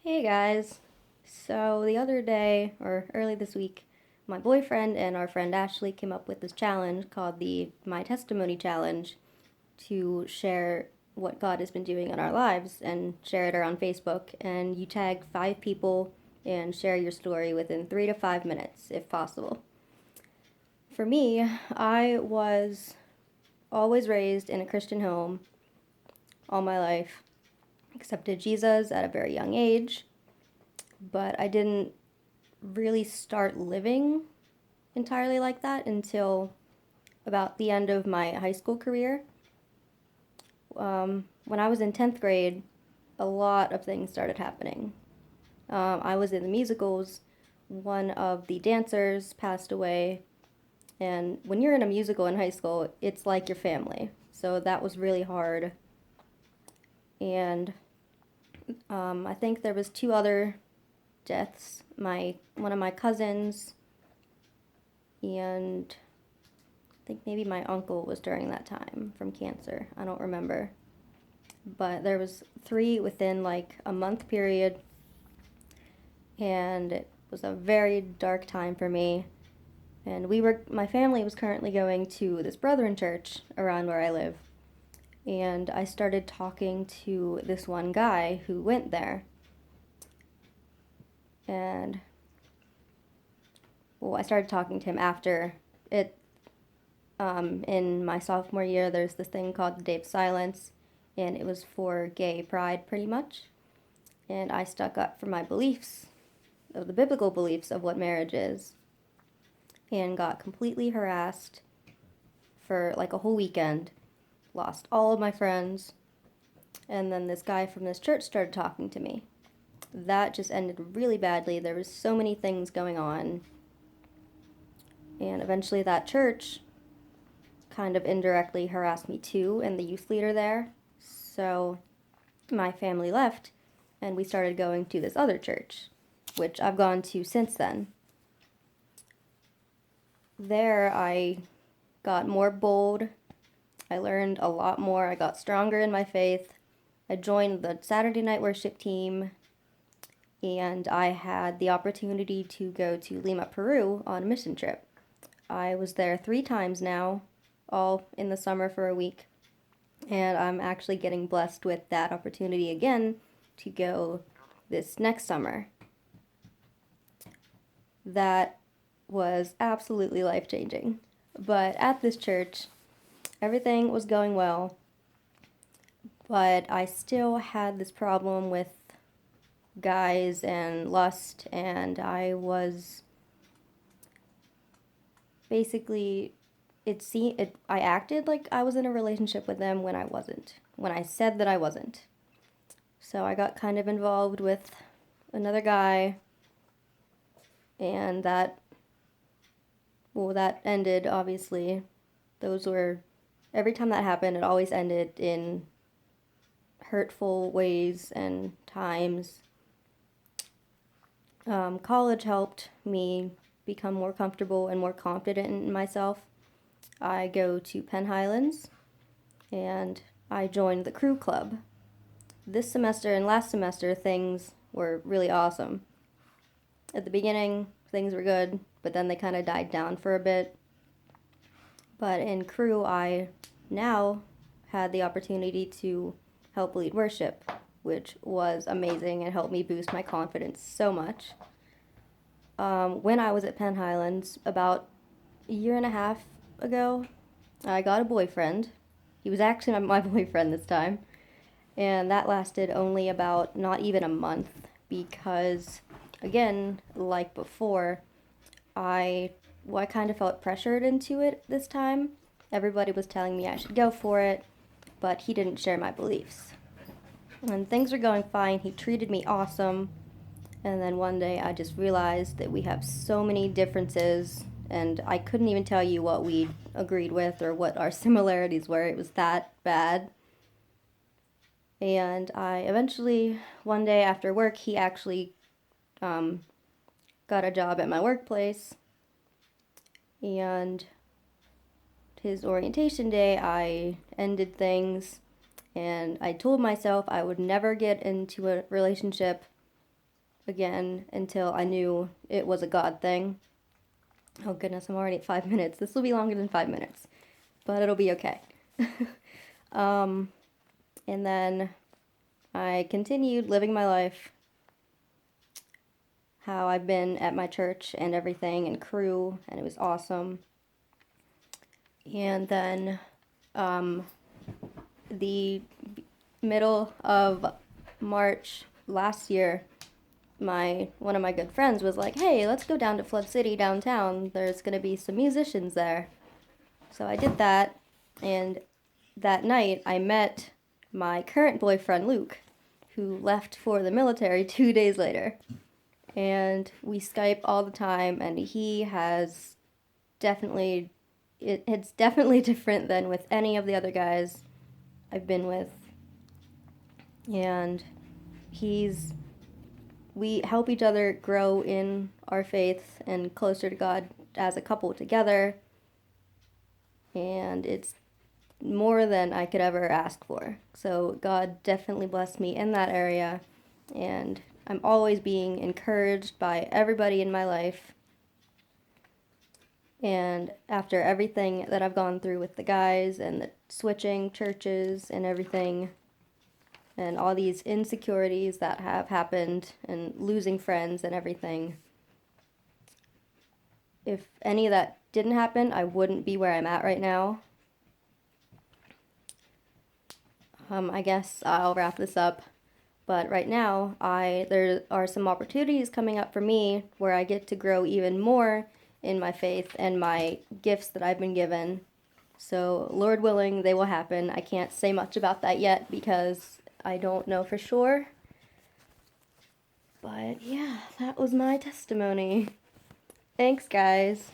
Hey guys. So the other day, or early this week, my boyfriend and our friend Ashley came up with this challenge called the My Testimony Challenge to share what God has been doing in our lives and share it around Facebook. And you tag 5 people and share your story within 3 to 5 minutes, if possible. For me, I was always raised in a Christian home all my life, accepted Jesus at a very young age, but I didn't really start living entirely like that until about the end of my high school career. When I was in 10th grade, a lot of things started happening. I was in the musicals. One of the dancers passed away. And when you're in a musical in high school, it's like your family. So that was really hard. And I think there was 2 other deaths. One of my cousins and I think maybe my uncle was during that time from cancer. I don't remember. But there was 3 within like a month period, and it was a very dark time for me. And my family was currently going to this Brethren church around where I live. And I started talking to this one guy who went there. And well, I started talking to him after it. In my sophomore year, there's this thing called the Day of Silence, and it was for gay pride pretty much. And I stuck up for my beliefs, of the biblical beliefs of what marriage is, and got completely harassed for like a whole weekend, lost all of my friends, and then this guy from this church started talking to me. That just ended really badly. There was so many things going on, and eventually that church kind of indirectly harassed me too, and the youth leader there. So my family left, and we started going to this other church, which I've gone to since then. There, I got more bold. I learned a lot more. I got stronger in my faith. I joined the Saturday night worship team, and I had the opportunity to go to Lima, Peru on a mission trip. I was there 3 times now, all in the summer for a week, and I'm actually getting blessed with that opportunity again to go this next summer. That was absolutely life changing. But at this church, everything was going well, but I still had this problem with guys and lust, and basically I acted like I was in a relationship with them when I wasn't, when I said that I wasn't. So I got kind of involved with another guy, and that ended, obviously. Every time that happened, it always ended in hurtful ways and times. College helped me become more comfortable and more confident in myself. I go to Penn Highlands, and I joined the crew club. This semester and last semester, things were really awesome. At the beginning, things were good, but then they kind of died down for a bit. But in crew, I now had the opportunity to help lead worship, which was amazing and helped me boost my confidence so much. When I was at Penn Highlands, about a year and a half ago, I got a boyfriend. He was actually my boyfriend this time. And that lasted only about not even a month because, again, like before, I kind of felt pressured into it this time. Everybody was telling me I should go for it, but he didn't share my beliefs. And things were going fine. He treated me awesome. And then one day I just realized that we have so many differences, and I couldn't even tell you what we agreed with or what our similarities were. It was that bad. And I eventually, one day after work, he actually got a job at my workplace. And his orientation day, I ended things, and I told myself I would never get into a relationship again until I knew it was a God thing. Oh goodness, I'm already at 5 minutes. This will be longer than 5 minutes, but it'll be okay. And then I continued living my life how I've been at my church and everything and crew, and it was awesome. And then the middle of March last year, one of my good friends was like, "Hey, let's go down to Flood City downtown. There's gonna be some musicians there." So I did that, and that night I met my current boyfriend Luke, who left for the military 2 days later. And we Skype all the time, and he has definitely, it's definitely different than with any of the other guys I've been with. And we help each other grow in our faith and closer to God as a couple together. And it's more than I could ever ask for. So God definitely blessed me in that area, and I'm always being encouraged by everybody in my life. And after everything that I've gone through with the guys and the switching churches and everything, and all these insecurities that have happened, and losing friends and everything, if any of that didn't happen, I wouldn't be where I'm at right now. I guess I'll wrap this up. But right now, there are some opportunities coming up for me where I get to grow even more in my faith and my gifts that I've been given. So, Lord willing, they will happen. I can't say much about that yet because I don't know for sure. But yeah, that was my testimony. Thanks, guys.